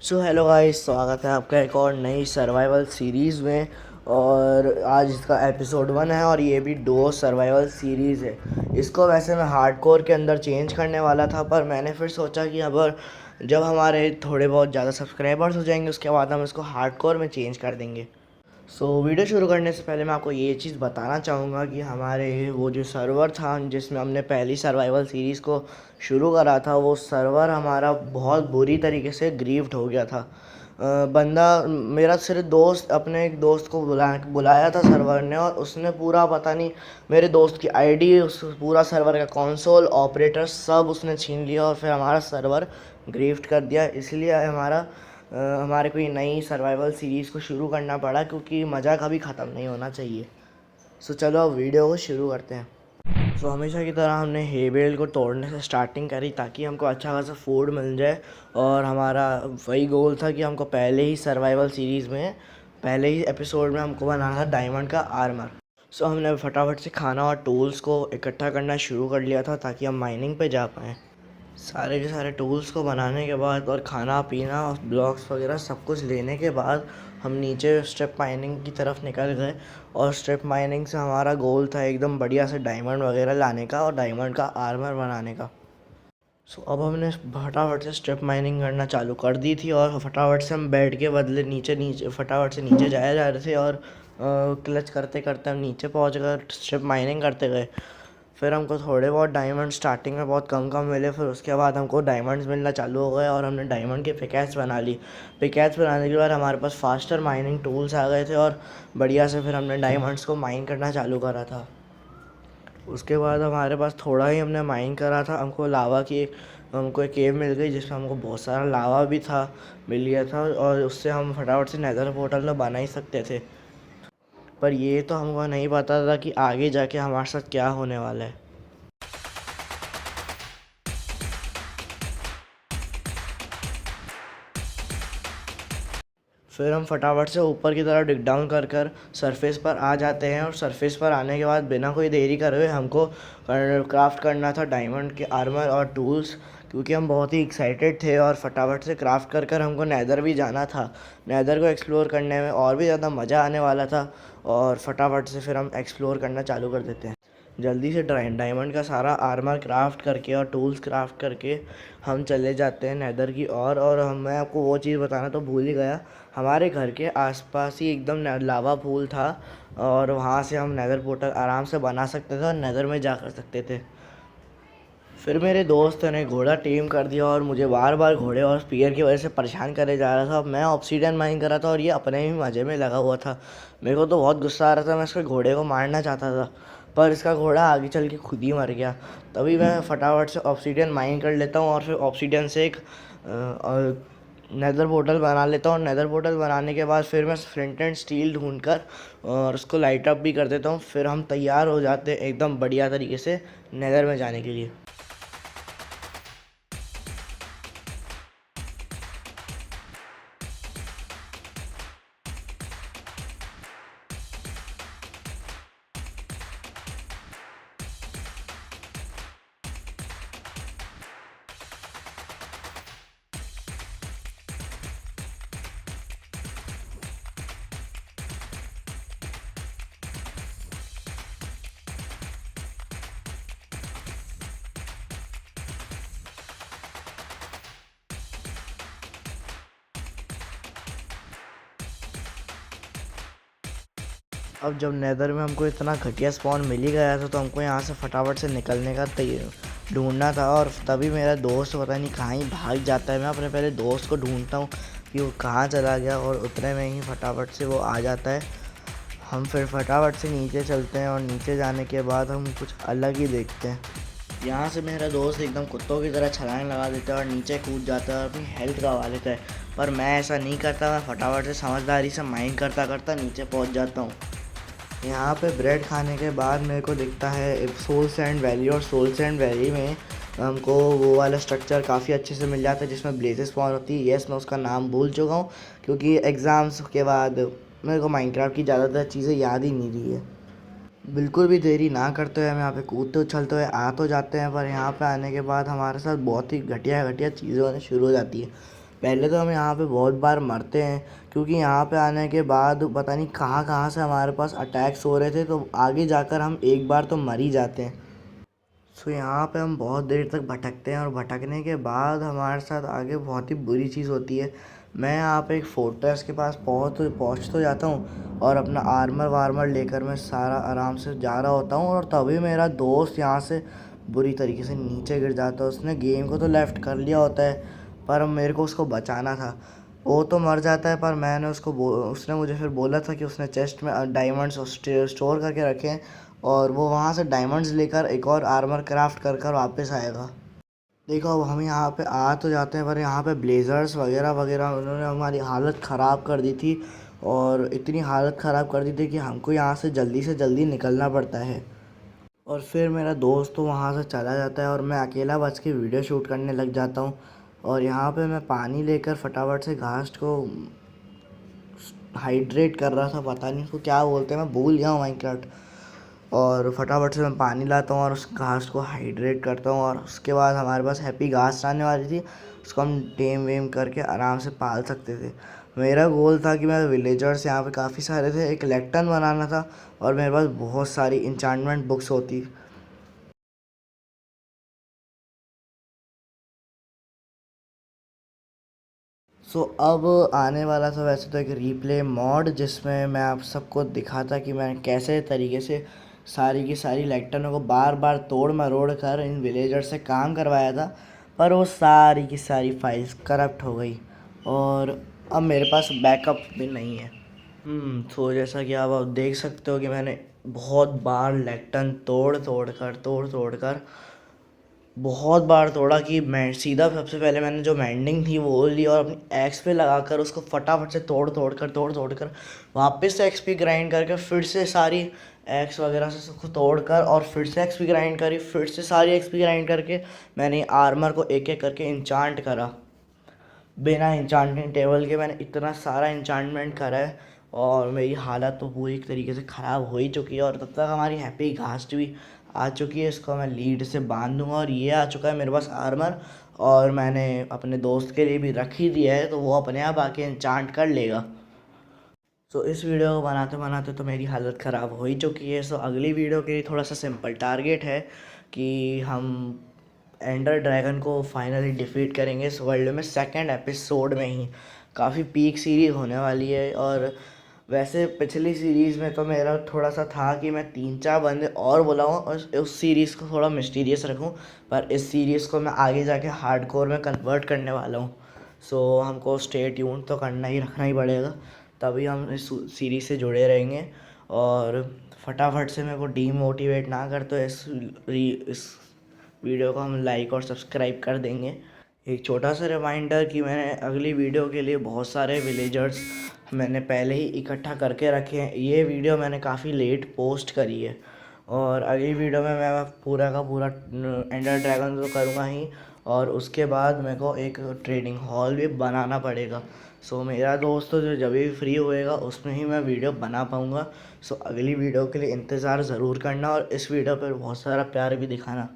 So hello guys, स्वागत है आपका एक और नई सर्वाइवल सीरीज़ में। और आज इसका एपिसोड 1 है और ये भी दो सर्वाइवल सीरीज़ है। इसको वैसे मैं हार्डकोर के अंदर चेंज करने वाला था, पर मैंने फिर सोचा कि अब जब हमारे थोड़े बहुत ज़्यादा सब्सक्राइबर्स हो जाएंगे उसके बाद हम इसको हार्डकोर में चेंज कर देंगे। वीडियो शुरू करने से पहले मैं आपको ये चीज़ बताना चाहूँगा कि हमारे वो जो सर्वर था जिसमें हमने पहली सर्वाइवल सीरीज़ को शुरू करा था, वो सर्वर हमारा बहुत बुरी तरीके से ग्रीफ्ड हो गया था। बंदा मेरा सिर्फ दोस्त अपने एक दोस्त को बुलाया था सर्वर ने, और उसने पूरा पता नहीं मेरे दोस्त की आईडी, उस पूरा सर्वर का कंसोल ऑपरेटर सब उसने छीन लिया और फिर हमारा सर्वर ग्रीफ्ड कर दिया। इसलिए हमारे को ये नई सर्वाइवल सीरीज़ को शुरू करना पड़ा, क्योंकि मज़ा कभी ख़त्म नहीं होना चाहिए। चलो अब वीडियो को शुरू करते हैं। हमेशा की तरह हमने हे बेल को तोड़ने से स्टार्टिंग करी ताकि हमको अच्छा खासा फूड मिल जाए। और हमारा वही गोल था कि हमको पहले ही सर्वाइवल सीरीज़ में पहले ही एपिसोड में हमको बनाना था डायमंड का आर्मर। हमने फटाफट से खाना और टूल्स को इकट्ठा करना शुरू कर लिया था ताकि हम माइनिंग पे जा पाएँ। सारे के सारे टूल्स को बनाने के बाद और खाना पीना और ब्लॉक्स वगैरह सब कुछ लेने के बाद हम नीचे स्ट्रिप माइनिंग की तरफ निकल गए। और स्ट्रिप माइनिंग से हमारा गोल था एकदम बढ़िया से डायमंड वगैरह लाने का और डायमंड का आर्मर बनाने का। अब हमने फटाफट से स्ट्रिप माइनिंग करना चालू कर दी थी और फटाफट से हम बेड के बदले नीचे नीचे फटाफट से नीचे जाया जा रहे थे। और क्लच करते करते हम नीचे पहुंच गए, स्ट्रिप माइनिंग करते गए। फिर हमको थोड़े बहुत डायमंड स्टार्टिंग में बहुत कम कम मिले, फिर उसके बाद हमको डायमंड्स मिलना चालू हो गए और हमने डायमंड के पिकैक्स बना ली। पिकैक्स बनाने के बाद हमारे पास फास्टर माइनिंग टूल्स आ गए थे और बढ़िया से फिर हमने डायमंड्स को माइन करना चालू करा था। उसके बाद हमारे पास थोड़ा ही हमने माइन करा था, हमको एक केव मिल गई जिसमें हमको बहुत सारा लावा भी था, मिल गया था। और उससे हम फटाफट से नेदर पोर्टल तो बना ही सकते थे। पर ये तो हमको नहीं पता था कि आगे जाके हमारे साथ क्या होने वाला है। फिर हम फटाफट से ऊपर की तरफ डिग डाउन कर कर सरफेस पर आ जाते हैं। और सरफेस पर आने के बाद बिना कोई देरी करे हुए हमको क्राफ्ट करना था डायमंड के आर्मर और टूल्स, क्योंकि हम बहुत ही एक्साइटेड थे और फटाफट से क्राफ्ट कर कर हमको नेदर भी जाना था। नेदर को एक्सप्लोर करने में और भी ज़्यादा मज़ा आने वाला था। और फटाफट से फिर हम एक्सप्लोर करना चालू कर देते हैं। जल्दी से डायमंड का सारा आर्मर क्राफ्ट करके और टूल्स क्राफ्ट करके हम चले जाते हैं नेदर की ओर। और मैं आपको वो चीज़ बताना तो भूल ही गया, हमारे घर के आसपास ही एकदम लावा पूल था और वहाँ से हम नेदर पोर्टल आराम से बना सकते थे और नेदर में जा कर सकते थे। फिर मेरे दोस्त ने घोड़ा टेम कर दिया और मुझे बार बार घोड़े और स्पीयर की वजह से परेशान करे जा रहा था। अब मैं ऑब्सीडियन माइन कर रहा था और ये अपने ही मज़े में लगा हुआ था। मेरे को तो बहुत गुस्सा आ रहा था, मैं इसके घोड़े को मारना चाहता था, पर इसका घोड़ा आगे चल के खुद ही मर गया। तभी मैं फटाफट से ऑब्सीडियन माइन कर लेता हूँ और फिर ऑब्सीडियन से एक नेदर पोर्टल बना लेता हूँ। नेदर पोर्टल बनाने के बाद फिर मैं फ्लिंट एंड स्टील ढूंढ कर और उसको लाइट अप भी कर देता हूँ। फिर हम तैयार हो जाते हैं एकदम बढ़िया तरीके से नेदर में जाने के लिए। अब जब नेदर में हमको इतना घटिया स्पॉन मिल ही गया था तो हमको यहाँ से फटाफट से निकलने का ढूंढना था। और तभी मेरा दोस्त पता नहीं कहाँ ही भाग जाता है। मैं अपने पहले दोस्त को ढूंढता हूँ कि वो कहाँ चला गया, और उतने में ही फटाफट से वो आ जाता है। हम फिर फटाफट से नीचे चलते हैं और नीचे जाने के बाद हम कुछ अलग ही देखते हैं। यहाँ से मेरा दोस्त एकदम कुत्तों की तरह छलांग लगा देता है और नीचे कूद जाता है और अपनी हेल्थ गंवा लेता है। पर मैं ऐसा नहीं करता, मैं फटाफट से समझदारी से माइन करता करता नीचे पहुँच जाता हूँ। यहाँ पे ब्रेड खाने के बाद मेरे को दिखता है सोल सैंड वैली, और सोल सैंड वैली में हमको वो वाला स्ट्रक्चर काफ़ी अच्छे से मिल जाता है जिसमें ब्लेजेस स्पॉन होती है। येस, मैं उसका नाम भूल चुका हूँ क्योंकि एग्ज़ाम्स के बाद मेरे को माइनक्राफ्ट की ज़्यादातर चीज़ें याद ही नहीं रही है। बिल्कुल भी देरी ना करते हुए हम यहाँ पे कूदते उछलते हुए आ तो जाते हैं, पर यहाँ पे आने के बाद हमारे साथ बहुत ही घटिया घटिया चीज़ें होने शुरू हो जाती है। पहले तो हम यहाँ पे बहुत बार मरते हैं, क्योंकि यहाँ पे आने के बाद पता नहीं कहाँ कहाँ से हमारे पास अटैक्स हो रहे थे, तो आगे जाकर हम एक बार तो मर ही जाते हैं। सो यहाँ पे हम बहुत देर तक भटकते हैं और भटकने के बाद हमारे साथ आगे बहुत ही बुरी चीज़ होती है। मैं यहाँ पे एक फोर्ट्रेस के पास पहुँच तो जाता हूँ और अपना आर्मर वार्मर लेकर मैं सारा आराम से जा रहा होता हूँ, और तभी मेरा दोस्त यहाँ से बुरी तरीके से नीचे गिर जाता है। उसने गेम को तो लेफ़्ट कर लिया होता है, पर मेरे को उसको बचाना था। वो तो मर जाता है, पर मैंने उसने मुझे फिर बोला था कि उसने चेस्ट में डायमंड्स स्टोर करके रखे हैं, और वो वहाँ से डायमंड्स लेकर एक और आर्मर क्राफ्ट कर कर वापस आएगा। देखो अब हम यहाँ पे आ तो जाते हैं, पर यहाँ पे ब्लेज़र्स वगैरह वगैरह उन्होंने हमारी हालत ख़राब कर दी थी, और इतनी हालत ख़राब कर दी थी कि हमको यहाँ से जल्दी निकलना पड़ता है। और फिर मेरा दोस्त तो वहाँ से चला जाता है और मैं अकेला बच के वीडियो शूट करने लग जाता हूँ। और यहाँ पे मैं पानी लेकर फटाफट से घास को हाइड्रेट कर रहा था, पता नहीं उसको क्या बोलते हैं, मैं भूल गया हूँ माइनक्राफ्ट। और फटाफट से मैं पानी लाता हूँ और उस घास को हाइड्रेट करता हूँ, और उसके बाद हमारे पास हैप्पी घास आने वाली थी, उसको हम टेम वेम करके आराम से पाल सकते थे। मेरा गोल था कि मैं विलेजर्स यहाँ पे काफ़ी सारे थे, एक लेक्टन बनाना था, और मेरे पास बहुत सारी इंचांटमेंट बुक्स होती। अब आने वाला था वैसे तो एक रीप्ले मॉड, जिसमें मैं आप सबको दिखाता कि मैं कैसे तरीके से सारी की सारी लेक्टनों को बार बार तोड़ मरोड़ कर इन विलेजर से काम करवाया था, पर वो सारी की सारी फाइल्स करप्ट हो गई, और अब मेरे पास बैकअप भी नहीं है। तो जैसा कि आप अब देख सकते हो कि मैंने बहुत बार लेक्टन तोड़ तोड़ कर बहुत बार तोड़ा, कि मैं सीधा सबसे पहले मैंने जो मैंडिंग थी वो ली और अपनी एक्स पे लगाकर उसको फटाफट से तोड़ तोड़ कर वापस से एक्सपी ग्राइंड करके फिर से सारी एक्स वगैरह से सबको तोड़ कर और फिर से एक्सपी ग्राइंड करी, फिर से सारी एक्सपी ग्राइंड करके मैंने आर्मर को एक एक करके इंचांट करा। बिना इंचांटमेंट टेबल के मैंने इतना सारा इंचांटमेंट करा है, और मेरी हालत तो पूरी तरीके से ख़राब हो ही चुकी है। और तब तक हमारी हैप्पी घास भी आ चुकी है, इसको मैं लीड से बांध दूंगा, और ये आ चुका है मेरे पास आर्मर, और मैंने अपने दोस्त के लिए भी रख ही दिया है, तो वो अपने आप आके इंचांट कर लेगा। सो इस वीडियो को बनाते बनाते तो मेरी हालत ख़राब हो ही चुकी है। सो अगली वीडियो के लिए थोड़ा सा सिंपल टारगेट है कि हम एंडर ड्रैगन को फाइनली डिफीट करेंगे इस वर्ल्ड में, सेकंड एपिसोड में ही। काफ़ी पीक सीरीज़ होने वाली है, और वैसे पिछली सीरीज़ में तो मेरा थोड़ा सा था कि मैं 3-4 बंदे और बुलाऊँ और उस सीरीज़ को थोड़ा मिस्टीरियस रखूँ, पर इस सीरीज़ को मैं आगे जाके हार्डकोर में कन्वर्ट करने वाला हूँ। सो हमको स्टे ट्यून तो करना ही रखना ही पड़ेगा, तभी हम इस सीरीज़ से जुड़े रहेंगे। और फटाफट से मेरे को डीमोटिवेट ना कर, तो इस वीडियो को हम लाइक और सब्सक्राइब कर देंगे। एक छोटा सा रिमाइंडर कि मैंने अगली वीडियो के लिए बहुत सारे विलेजर्स मैंने पहले ही इकट्ठा करके रखे हैं। ये वीडियो मैंने काफ़ी लेट पोस्ट करी है, और अगली वीडियो में मैं पूरा का पूरा एंडर ड्रैगन तो करूँगा ही, और उसके बाद मेरे को एक ट्रेडिंग हॉल भी बनाना पड़ेगा। सो मेरा दोस्त तो जो जब भी फ्री होएगा उसमें ही मैं वीडियो बना पाऊँगा। सो अगली वीडियो के लिए इंतज़ार ज़रूर करना, और इस वीडियो पर बहुत सारा प्यार भी दिखाना।